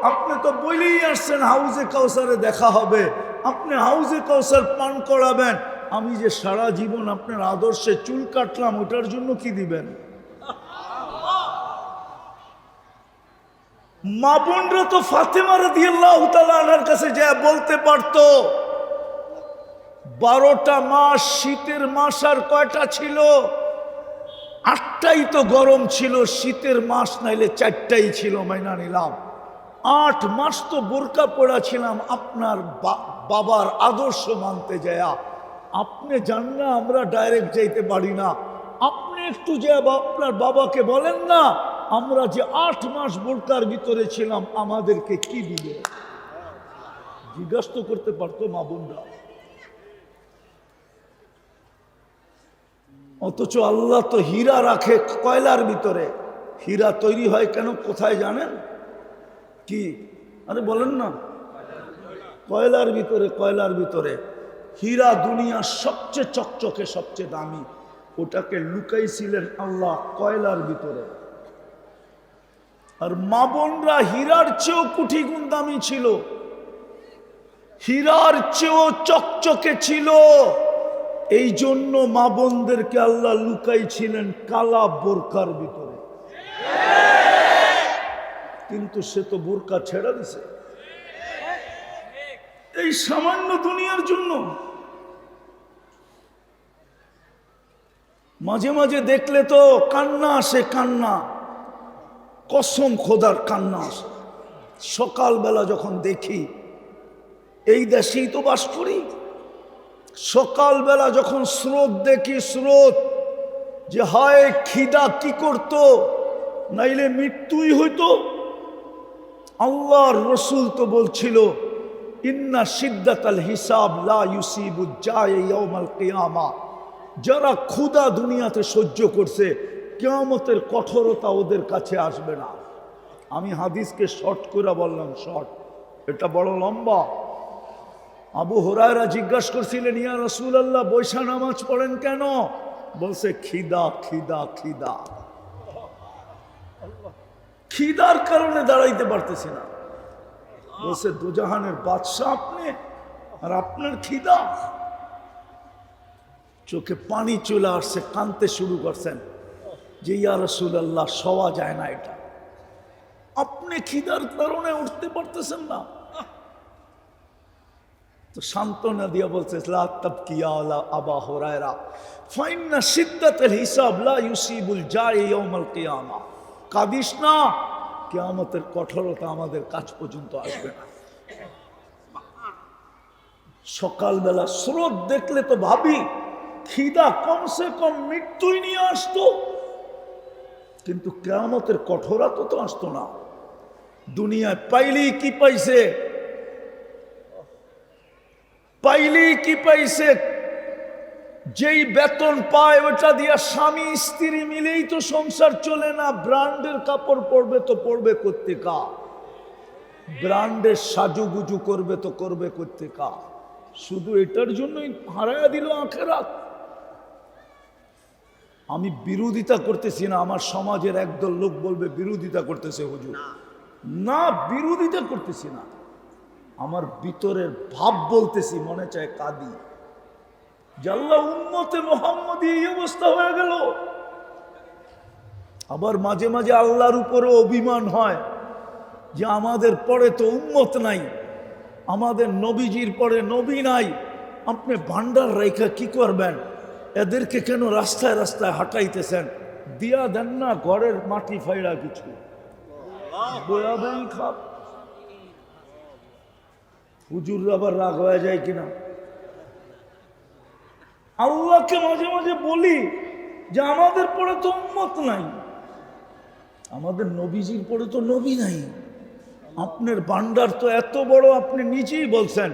আপনি তো বলেই আসছেন হাউজে কাউসারে দেখা হবে, আপনি হাউজে কাউসার পান করাবেন, আমি যে সারা জীবন আপনার আদর্শে চুল কাটলাম ওটার জন্য কি দিবেন? মা বোনরা তো ফাতেমা রাদিয়াল্লাহু তাআলা আনহার কাছে যা বলতে পারতো, 12টা মাস শীতের মাস আর কয়টা ছিল? 8টাই তো গরম ছিল, শীতের মাস নাইলে 4টাই ছিল, মাইনা নিলাম। 8 মাস তো বোরকা পড়া ছিলাম আপনার বাবার আদর্শ মানতে যায়া। আপনি জান না আমরা ডাইরেক্ট যাইতে পারি না, আপনি একটু যে আপনার বাবাকে বলেন না আমরা যে 8 মাস বোরকার ভিতরে ছিলাম আমাদেরকে কি দিবে? জিজ্ঞাসা করতে পারতো মা বোনরা। অথচ আল্লাহ তো হীরা রাখে কয়লার ভিতরে। হীরা তৈরি হয় কেন, কোথায় জানেন? কি আরে বলেন না, কয়লার ভিতরে। কয়লার ভিতরে হীরা দুনিয়ার সবচেয়ে চকচকে সবচেয়ে দামি, ওটাকে লুকাইছিলেন আল্লাহ কয়লার ভিতরে। আর মা বোনরা হীরার চেয়েও কোটি গুণ দামি ছিল, হীরার চেয়েও চকচকে ছিল। এই জন্য মা বোনদেরকে আল্লাহ লুকাইছিলেন কালা বোরকার ভিতরে। কিন্তু সে তো বোরকা ছেড়ে দিছে এই সামান্য দুনিয়ার জন্য। মাঝে মাঝে দেখলে তো কান্না আসে, কান্না, কসম খোদার কান্না আসে। সকালবেলা যখন দেখি, এই দেশেই তো বাস করি, সকালবেলা যখন স্রোত দেখি, স্রোত যে হায় খিদা কি করতো, নাইলে মৃত্যুই হইতো। আল্লাহর রসুল তো বলছিল ইন্না শিদ্দাতাল হিসাব লা ইউসিবু জায়ে ইয়াউমাল কিয়ামা। যারা ক্ষুধা দুনিয়াতে সহ্য করছে, কিয়ামতের কঠোরতা ওদের কাছে আসবে না। আমি হাদিসকে শর্ট করে বললাম, শর্ট, এটা বড় লম্বা। আবু হুরায়রা জিজ্ঞাসা করছিলেন ইয়া রাসূলুল্লাহ বৈশা নামাজ পড়েন কেন? বলছে খিদা খিদা খিদা, খিদার কারণে দাঁড়াইতে পারতেছি না। বলছে দুজাহানের বাদশা আপনি, আর আপনার খিদা। চোখে পানি চলে আসছে, কাঁদতে শুরু করছেন যে ইয়া রাসূলুল্লাহ শোয়া যায় না, এটা আপনি খিদার কারণে উঠতে পারতেছেন না। তো সান্ত্বনা দিয়া বলছে লা তাবকিয়া আলা আবা হুরায়রা ফাইন্না শিদ্দাতাল হিসাব লা ইউসিবুল জাই ইয়াউমাল কিয়ামা। কাঁদিস না, কিয়ামতের কঠোরতা আমাদের কাছ পর্যন্ত আসবে না। সকালবেলা স্রোত দেখলে তো ভাবি খিদা কমসে কম মৃত্যুই নিয়ে আসতো, কিন্তু কিয়ামতের কঠোরতা তো আসতো না। দুনিয়ায় পাইলেই কি পাইছে, পাইলেই কি পাইছে, যেই বেতন পায় ওটা দিয়া স্বামী স্ত্রী মিলেই তো সংসার চলে না। ব্র্যান্ডের কাপড় পরবে তো পরবে কোত্থেকা, ব্র্যান্ডের সাজুগুজু করবে তো করবে কোত্থেকা, শুধু এটার জন্যই হারায়া দিল আখেরাত। আমি বিরোধিতা করতেছি না, আমার সমাজের একদল লোক বলবে বিরোধিতা করতেছে হুজুর, না বিরোধিতা করতেছি না, আমার ভিতরের ভাব বলতেছি। মনে চায় কাঁদি, জাল্লা উম্মতে মুহাম্মদী এই অবস্থা হয়ে গেল। আবার মাঝে মাঝে আল্লাহর উপরে অভিমান হয় যে আমাদের পরে তো উম্মত নাই, আমাদের নবীজির পরে নবী নাই, আপনি ভান্ডার রেখা কি করবেন, এদেরকে কেন রাস্তায় রাস্তায় হাঁটাইতেছেন, দিয়া দেন না ঘরের মাটি ফাইড়া কিছু বয়া দেন খাপ। হুজুর আবার রাগ হয়ে যায় কিনা। আল্লাহকে মাঝে মাঝে বলি যে আমাদের পরে তো উম্মত নাই, আমাদের নবীজির পরে তো নবী নাই, আপনার ভান্ডার তো এত বড়, আপনি নিজেই বলছেন।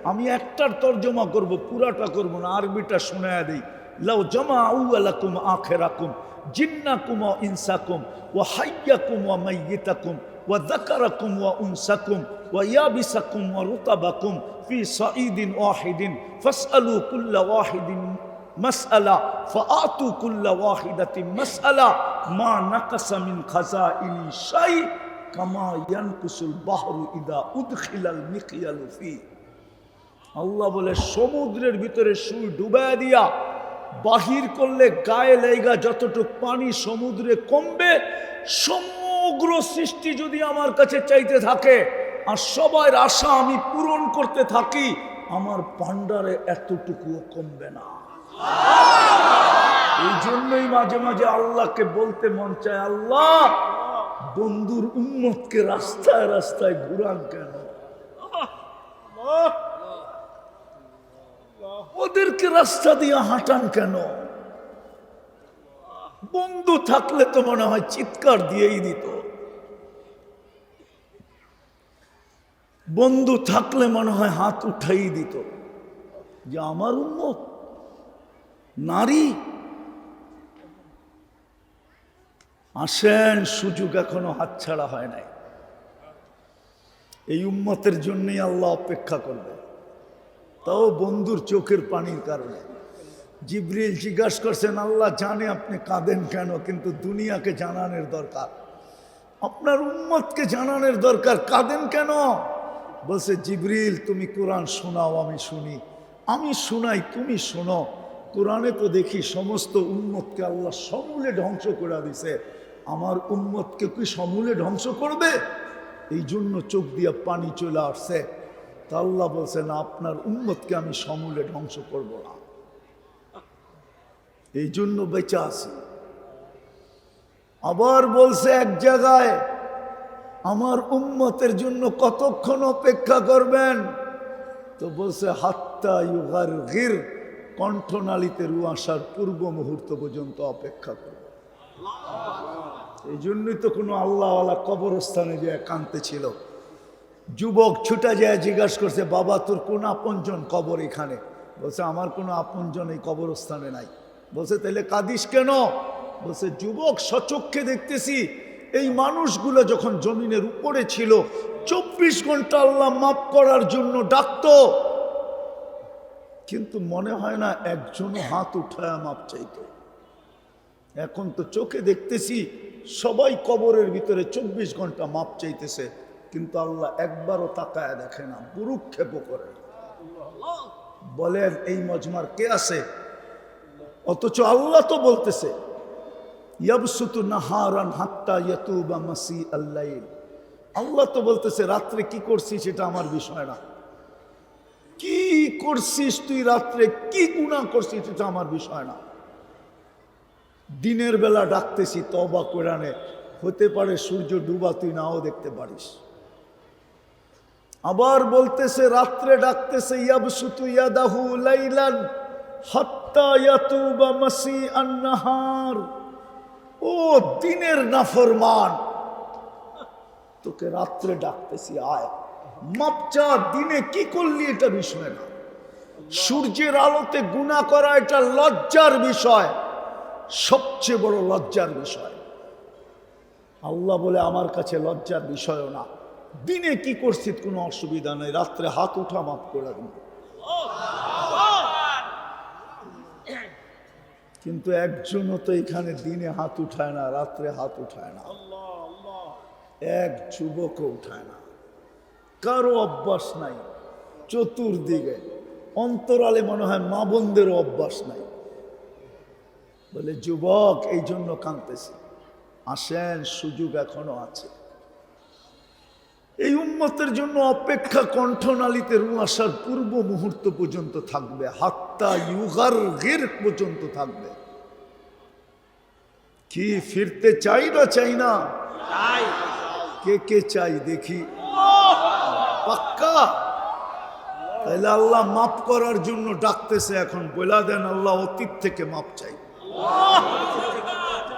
আমি একটার তর্জমা করব, পুরাটা করব না, আরবিটা শোনায়া দিই। লাউ জামাউ লাকুম আখিরাকুম জিন্নাকুম ওয়া ইনসাকুম ওয়া হাইয়াকুম ওয়া মাইয়িতাকুম ওয়া যাকারাকুম ওয়া উনসাকুম ওয়া ইয়াবিসাকুম ওয়া রুতাবাকুম ফি সাঈদিন ওয়াহিদিন ফাসআলু কুল্লা ওয়াহিদিন মাসআলা ফাআতু কুল্লা ওয়াহিদাতিন মাসআলা মা নাকাসা মিন খাযাইনি শাই কামা ইয়ানকুসুল বাহরু ইদা উদখিলাল মিকিয়ালু ফি। আল্লাহ বলে সমুদ্রের ভিতরে সুই ডুবায়া দিয়া বাহির করলে গায়ে লেগা যতটুক পানি সমুদ্রে কমবে, সমগ্র সৃষ্টি যদি আমার কাছে চাইতে থাকে আর সবার আশা আমি পূরণ করতে থাকি, আমার ভান্ডারে এতটুকুও কমবে না। এই জন্যই মাঝে মাঝে আল্লাহকে বলতে মন চায়, আল্লাহ বন্ধুর উম্মতকে রাস্তায় রাস্তায় ঘুরান কেন? ওদেরকে রাস্তা দিয়ে হাঁটান কেন? বন্ধু থাকলে তো মনে হয় চিৎকার দিয়েই দিত। বন্ধু থাকলে মনে হয় হাত উঠাই দিত যে আমার উম্মত নারী। আসেন, সুযোগ এখনো হাতছাড়া হয় নাই। এই উম্মতের জন্যই আল্লাহ অপেক্ষা করবে, তাও বন্ধুর চোখের পানির কারণে। জিবরিল জিজ্ঞাসা করছেন, আল্লাহ জানে আপনি কাঁদেন কেন, কিন্তু দুনিয়াকে জানানোর দরকার, আপনার উম্মতকে জানানোর দরকার, কাঁদেন কেন? বলছে, জিবরিল তুমি কোরআন শোনাও, আমি শুনি, আমি শোনাই তুমি শোনো। কোরআনে তো দেখি সমস্ত উম্মতকে আল্লাহ সমূলে ধ্বংস করে দিছে, আমার উম্মতকে কি সমূলে ধ্বংস করবে? এই জন্য চোখ দিয়ে পানি চলে আসছে। তা আল্লাহ বলছে, না, আপনার উম্মতকে আমি সমূলে ধ্বংস করব না, এই জন্য বেঁচে আছি। আবার বলছে এক জায়গায়, আমার উম্মতের জন্য কতক্ষণ অপেক্ষা করবেন? তো বলছে, হাত্তা ইউগারগির, কণ্ঠনালীতে রু আসার পূর্ব মুহূর্ত পর্যন্ত অপেক্ষা করবে। এই জন্যই তো কোনো আল্লাহওয়ালা কবরস্থানে যে কাঁদতে ছিল। যুবক ছুটা যায় জিজ্ঞাসা করছে, বাবা তোর কোন আপনজন কবর এখানে? বলছে, আমার কোনো আপনজন এই কবরস্থানে নাই। বলছে, তাহলে কাঁদিস কেন? বলছে, যুবক সচক্ষে দেখতেছি এই মানুষগুলো যখন জমিনের উপরে ছিল 24 ঘন্টা আল্লাহ মাফ করার জন্য ডাকতো, কিন্তু মনে হয় না একজনও হাত উঠায় মাপ চাইতো। এখন তো চোখে দেখতেছি সবাই কবরের ভিতরে 24 ঘন্টা মাপ চাইতেছে, কিন্তু আল্লাহ একবারও তাকায় দেখে না, বুরুক্ষেপ করে। বলেন এই মজমার কে আছে? অথচ আল্লাহ তো বলতেছে, ইয়াবসুতু নাহারান হাত্তা ইয়াতুবা মাসি আল্লাইল। আল্লাহ তো বলতেছে রাত্রে কি করছিস সেটা আমার বিষয় না, কি করছিস তুই রাত্রে, কি গুনাহ করছিস এটা আমার বিষয় না। দিনের বেলা ডাকতেছি তওবা কোরআনে, হতে পারে সূর্য ডুবা তুই নাও দেখতে পারিস। আবার বলতেছে রাত্রে ডাকতেছে, ইয়াবসুতু ইয়াদাহু লাইলান হাত্তা ইয়াতুবা মাসি আন-নাহার। ও দিনের নাফরমান, তোকে রাত্রে ডাকতেছি আয় মাপ চা, দিনে কি করলি এটা বিষয় না। সূর্যের আলোতে গুনাহ করা এটা লজ্জার বিষয়, সবচেয়ে বড় লজ্জার বিষয়। আল্লাহ বলে আমার কাছে লজ্জার বিষয়ও না, দিনে কি করছিস কোনো অসুবিধা নেই, রাত্রে হাত উঠা মাফ করে দিন। কিন্তু একজনও তো এখানে দিনে হাত উঠায় না, রাত্রে হাত উঠায় না, এক যুবকও উঠায় না, কারো অভ্যাস নাই। চতুর্দিকে অন্তরালে মনে হয় মা বোনদেরও অভ্যাস নাই। বলে যুবক এই জন্য কাঁদতেছি, আসেন সুযোগ এখনো আছে। এই উম্মতের জন্য অপেক্ষা কণ্ঠনালীতে রু আসার পূর্ব মুহূর্ত পর্যন্ত থাকবে, হাত্তা ইউগারগির পর্যন্ত থাকবে। কি ফিরতে চাই না চাই না? কে কে চাই দেখি? পাক্কা? তাহলে আল্লাহ মাফ করার জন্য ডাকতেছে। এখন বলা দেন, আল্লাহ অতীত থেকে মাফ চাই,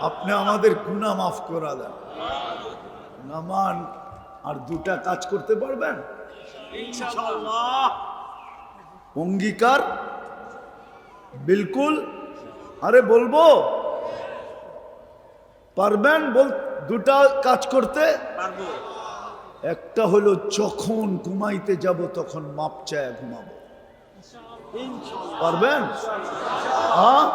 আপনি আমাদের গুনাহ মাফ করা দেন। নামান আর দুটা কাজ করতে পারবেন ইনশাআল্লাহ? অঙ্গীকার বিলকুল। আরে বলবো পারবেন? দুটা কাজ করতে একটা হলো যখন ঘুমাইতে যাব তখন মাপ চায় ঘুমাবো। পারবেন? হ্যাঁ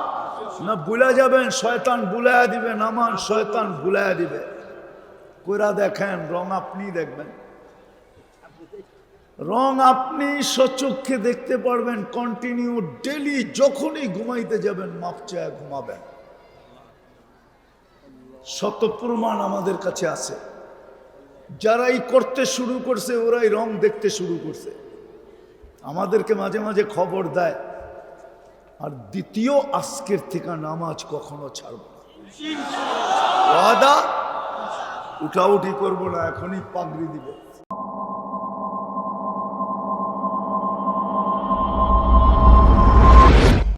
না ভুলে যাবেন, শয়তান বুলায়া দিবে, নামান শয়তান বুলায়া দিবে। কইরা দেখেন, রং আপনি দেখবেন, রং আপনি সচক্ষে দেখতে পারবেন। কন্টিনিউ ডেলি যখনই ঘুমাইতে যাবেন মাপ চায় ঘুমাবেন। শত প্রমাণ আমাদের কাছে আছে। যারাই করতে শুরু করছে ওরাই রং দেখতে শুরু করছে, আমাদেরকে মাঝে মাঝে খবর দেয়। আর দ্বিতীয়, আজকের থেকে নামাজ কখনো ছাড়ব না, ওয়াদা। উঠাউঠি করবো না, এখনই পাগড়ি দিব।